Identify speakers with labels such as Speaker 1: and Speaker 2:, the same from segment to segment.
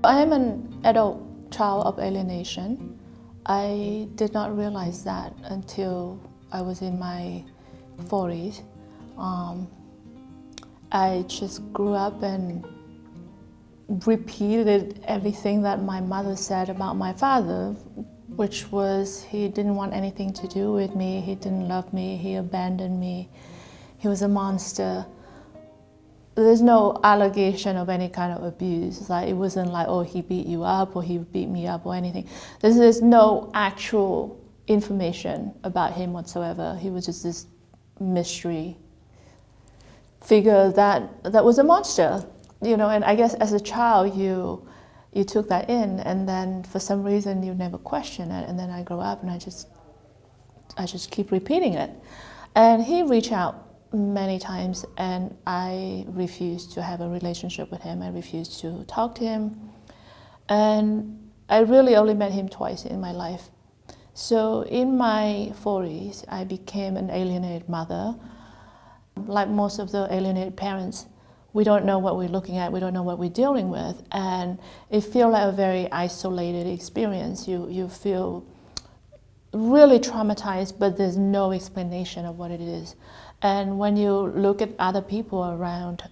Speaker 1: I am an adult child of alienation. I did not realize that until I was in my 40s. I just grew up and repeated everything that my mother said about my father, which was he didn't want anything to do with me, he didn't love me, he abandoned me, he was a monster. There's no allegation of any kind of abuse. Like, it wasn't like, oh, he beat you up or he beat me up or anything. There's no actual information about him whatsoever. He was just this mystery figure that was a monster, and I guess as a child you took that in, and then for some reason you never question it, and then I grew up and I just keep repeating it. And he reached out many times and I refused to have a relationship with him. I refused to talk to him, and I really only met him twice in my life. So in my 40s I became an alienated mother. Like most of the alienated parents, we don't know what we're looking at, we don't know what we're dealing with, and it feels like a very isolated experience. You feel really traumatized, but there's no explanation of what it is. And when you look at other people around,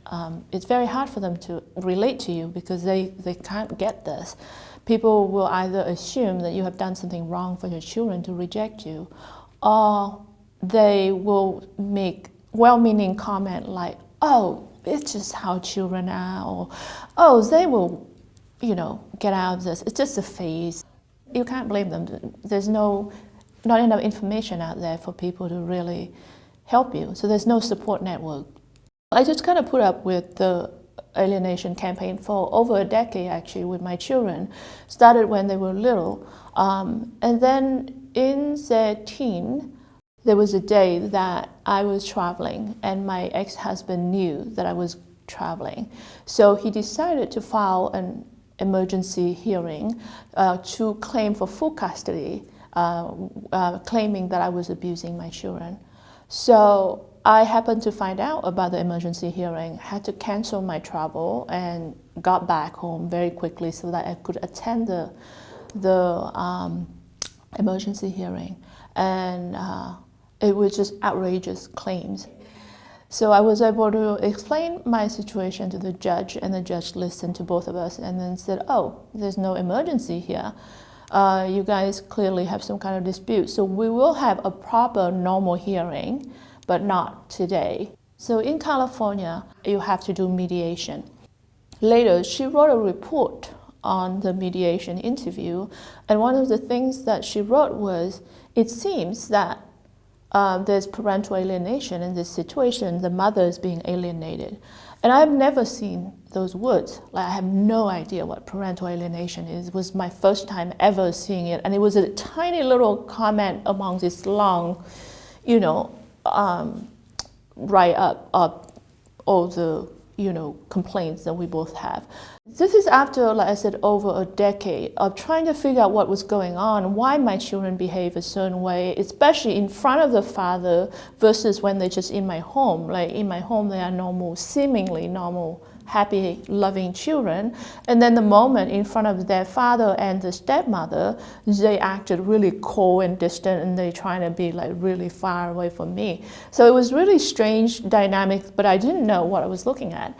Speaker 1: it's very hard for them to relate to you because they can't get this. People will either assume that you have done something wrong for your children to reject you, or they will make well-meaning comment like, oh, it's just how children are, or oh, they will, get out of this. It's just a phase. You can't blame them. There's not enough information out there for people to really help you. So there's no support network. I just kind of put up with the alienation campaign for over a decade, actually, with my children. Started when they were little. And then in their teen, there was a day that I was traveling and my ex-husband knew that I was traveling. So he decided to file an emergency hearing to claim for full custody, claiming that I was abusing my children. So I happened to find out about the emergency hearing, had to cancel my travel and got back home very quickly so that I could attend the emergency hearing. And it was just outrageous claims. So I was able to explain my situation to the judge, and the judge listened to both of us and then said, oh, there's no emergency here. You guys clearly have some kind of dispute. So we will have a proper normal hearing, but not today. So in California, you have to do mediation. Later, she wrote a report on the mediation interview, and one of the things that she wrote was, it seems that there's parental alienation in this situation, the mother is being alienated. And I've never seen those words. Like, I have no idea what parental alienation is. It was my first time ever seeing it. And it was a tiny little comment among this long, write-up of all the, complaints that we both have. This is after, like I said, over a decade of trying to figure out what was going on, why my children behave a certain way, especially in front of the father versus when they're just in my home. Like, in my home, they are normal, seemingly normal, happy, loving children. And then the moment in front of their father and the stepmother, they acted really cold and distant, and they're trying to be like really far away from me. So it was really strange dynamic, but I didn't know what I was looking at.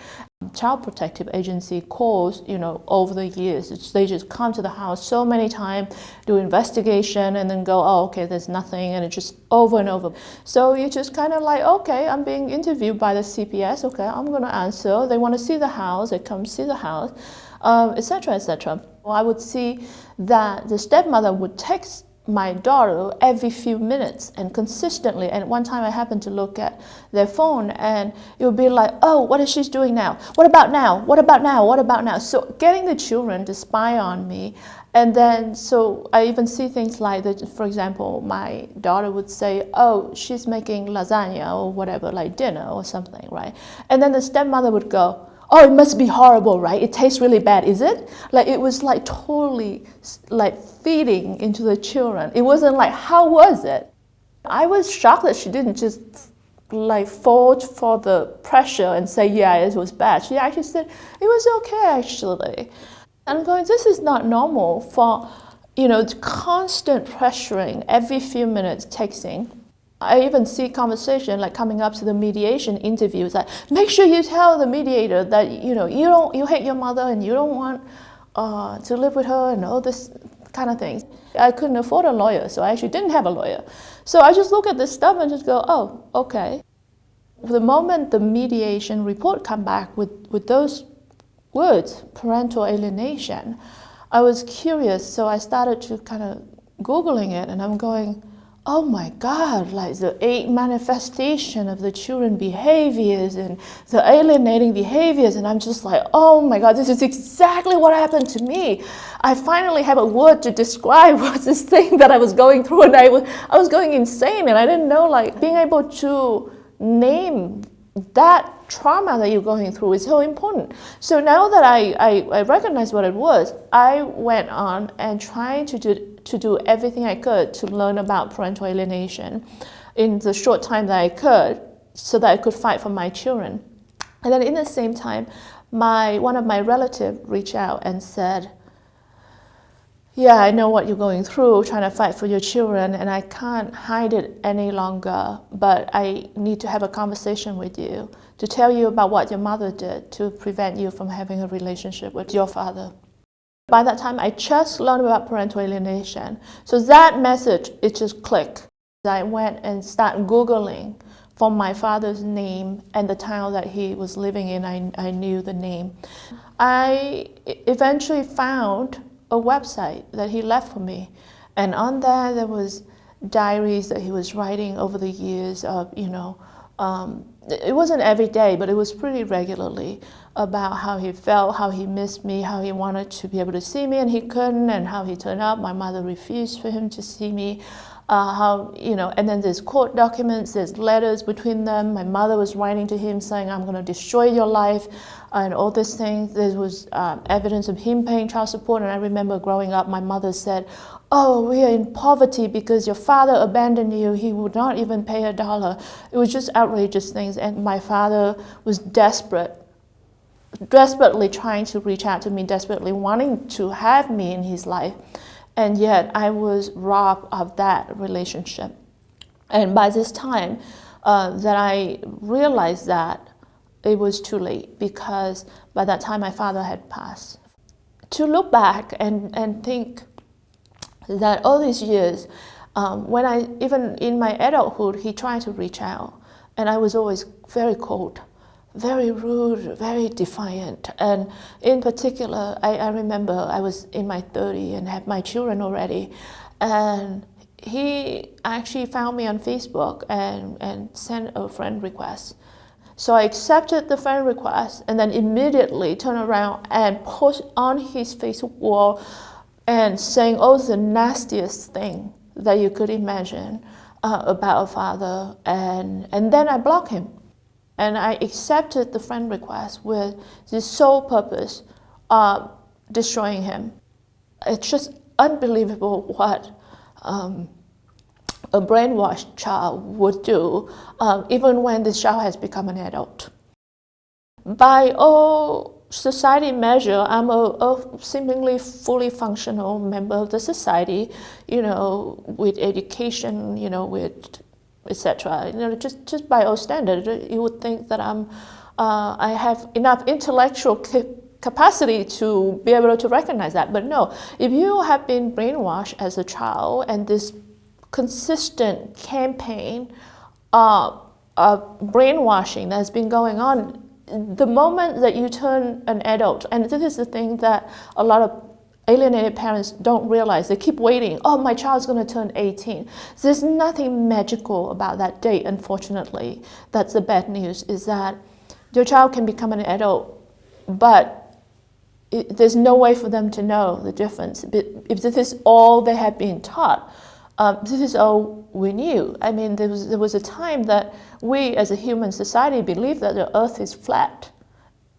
Speaker 1: Child Protective Agency calls, over the years. They just come to the house so many times, do investigation, and then go, oh, okay, there's nothing, and it's just over and over. So you just kind of like, okay, I'm being interviewed by the CPS, okay, I'm going to answer. They want to see the house, they come see the house, etc., etc. I would see that the stepmother would text my daughter every few minutes and consistently. And one time I happened to look at their phone and it would be like, oh, what is she doing now? What about now? What about now? What about now? So getting the children to spy on me. And then, so I even see things like that. For example, my daughter would say, oh, she's making lasagna or whatever, like dinner or something, right? And then the stepmother would go, oh, it must be horrible, right? It tastes really bad, is it? Like, it was like totally like feeding into the children. It wasn't like, how was it? I was shocked that she didn't just like fold for the pressure and say, yeah, it was bad. She actually said, it was okay, actually. And I'm going, this is not normal for, constant pressuring every few minutes texting. I even see conversation like coming up to the mediation interviews like, make sure you tell the mediator that, you hate your mother and you don't want to live with her and all this kind of things. I couldn't afford a lawyer, so I actually didn't have a lawyer. So I just look at this stuff and just go, oh, okay. The moment the mediation report come back with those words, parental alienation, I was curious, so I started to kind of Googling it, and I'm going, oh my God, like the 8 manifestation of the children behaviors and the alienating behaviors, and I'm just like, oh my God, this is exactly what happened to me. I finally have a word to describe what's this thing that I was going through, and I was going insane, and I didn't know, like, being able to name that trauma that you're going through is so important. So now that I recognize what it was, I went on and tried to do everything I could to learn about parental alienation in the short time that I could, so that I could fight for my children. And then in the same time, one of my relatives reached out and said, yeah, I know what you're going through, trying to fight for your children, and I can't hide it any longer, but I need to have a conversation with you to tell you about what your mother did to prevent you from having a relationship with your father. By that time, I just learned about parental alienation. So that message, it just clicked. I went and started Googling for my father's name and the town that he was living in. I knew the name. I eventually found a website that he left for me, and on there was diaries that he was writing over the years of, it wasn't every day, but it was pretty regularly, about how he felt, how he missed me, how he wanted to be able to see me and he couldn't, and how he turned out. My mother refused for him to see me. And then there's court documents, there's letters between them. My mother was writing to him saying, I'm going to destroy your life, and all these things. There was evidence of him paying child support, and I remember growing up, my mother said, oh, we are in poverty because your father abandoned you. He would not even pay $1. It was just outrageous things, and my father was desperately trying to reach out to me, desperately wanting to have me in his life. And yet I was robbed of that relationship. And by this time that I realized that, it was too late, because by that time my father had passed. To look back and think that all these years, even in my adulthood, he tried to reach out, and I was always very cold, very rude, very defiant. And in particular, I remember I was in my 30s and had my children already, and he actually found me on Facebook and sent a friend request. So I accepted the friend request, and then immediately turned around and post on his Facebook wall and saying all the nastiest thing that you could imagine about a father, and then I blocked him. And I accepted the friend request with the sole purpose of destroying him. It's just unbelievable what a brainwashed child would do, even when this child has become an adult. By all society measure, I'm a seemingly fully functional member of the society, with education, with etc. Just by all standards, you would think that I have enough intellectual capacity to be able to recognize that. But no, if you have been brainwashed as a child, and this consistent campaign of brainwashing that's been going on, the moment that you turn an adult, and this is the thing that a lot of alienated parents don't realize. They keep waiting. Oh, my child's going to turn 18. There's nothing magical about that date, unfortunately. That's the bad news, is that your child can become an adult, but there's no way for them to know the difference. If this is all they have been taught, this is all we knew. I mean, there was a time that we as a human society believed that the earth is flat.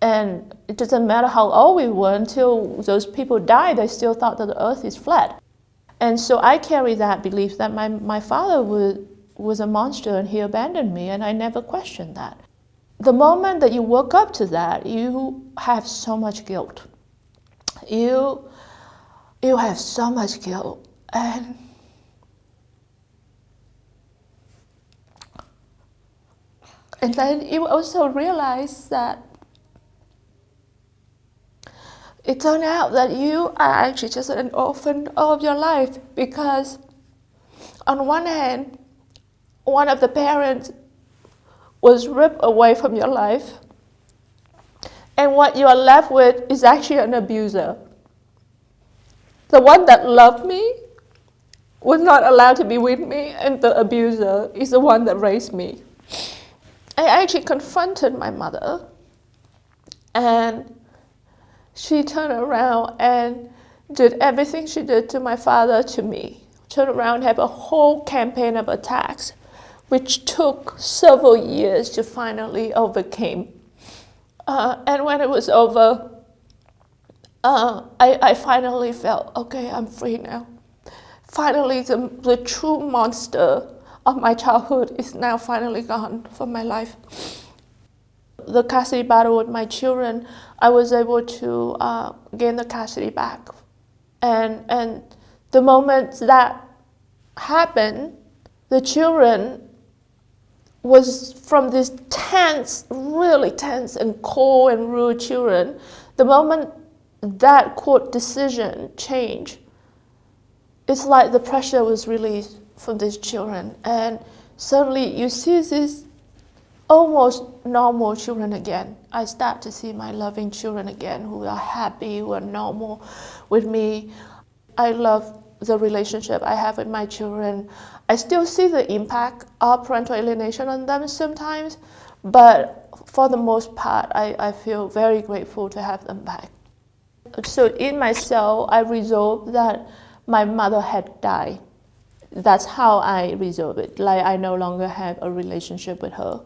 Speaker 1: And it doesn't matter how old we were, until those people died, they still thought that the earth is flat. And so I carry that belief that my father was a monster and he abandoned me, and I never questioned that. The moment that you woke up to that, you have so much guilt. you have so much guilt. And then you also realize that it turned out that you are actually just an orphan all of your life, because on one hand, one of the parents was ripped away from your life, and what you are left with is actually an abuser. The one that loved me was not allowed to be with me, and the abuser is the one that raised me. I actually confronted my mother, and she turned around and did everything she did to my father to me. Turned around and had a whole campaign of attacks, which took several years to finally overcome. And when it was over, I finally felt, okay, I'm free now. Finally, the true monster of my childhood is now finally gone from my life. The custody battle with my children, I was able to gain the custody back. And the moment that happened, the children was from this tense, really tense and cold and rude children. The moment that court decision changed, it's like the pressure was released from these children. And suddenly you see these almost normal children again. I start to see my loving children again, who are happy, who are normal with me. I love the relationship I have with my children. I still see the impact of parental alienation on them sometimes, but for the most part, I feel very grateful to have them back. So in myself, I resolved that my mother had died. That's how I resolved it. Like, I no longer have a relationship with her.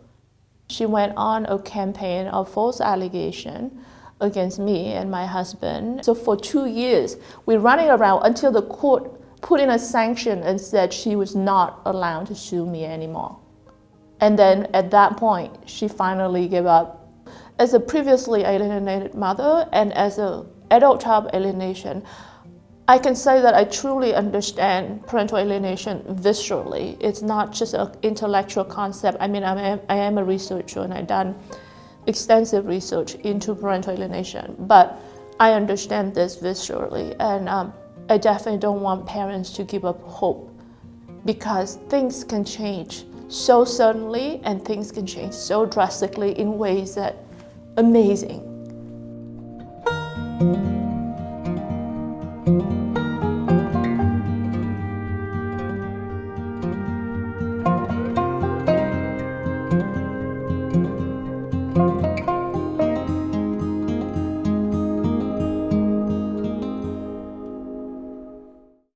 Speaker 1: She went on a campaign of false allegation against me and my husband. So for 2 years, we're running around until the court put in a sanction and said she was not allowed to sue me anymore. And then at that point, she finally gave up. As a previously alienated mother and as an adult child alienation, I can say that I truly understand parental alienation viscerally. It's not just an intellectual concept. I mean, I am a researcher, and I've done extensive research into parental alienation, but I understand this viscerally, and I definitely don't want parents to give up hope, because things can change so suddenly and things can change so drastically in ways that amazing.